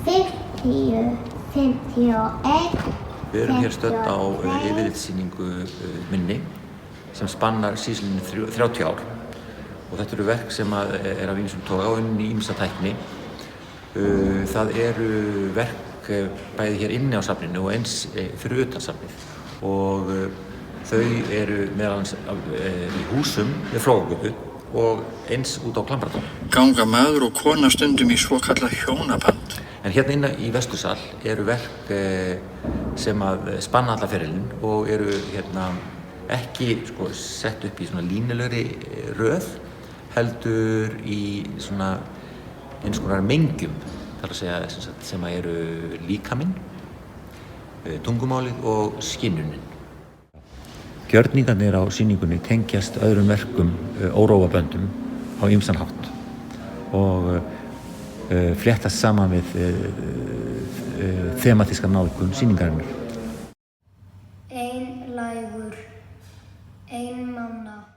51. Við erum hér stödd á yfirlitssýningu minni sem spannar síðan 30 ár og þetta eru verk sem er af ýmsum toga og unnin í ýmsa tækni. Það eru verk bæði hér inni á safninu og eins fyrir utan safnið og þau eru meðal annars í húsum við Flóagötu og eins út á Klambratúni. Ganga maður og kona stundum í svokallað hjónaband. En hérna inna í vestursal eru verk sem spanna alla ferilinn og eru hérna ekki sett upp í svona línulegri röð, heldur í svona eins konar mengjum, þar að segja sem eru líkaminn, tungumálið og skynjunin. Gjörningarnir á sýningunni tengjast öðrum verkum óróaböndum á ýmsan hátt og fléttast saman við þematíska nálgun sýningarinnar. Ein lægur, ein manna.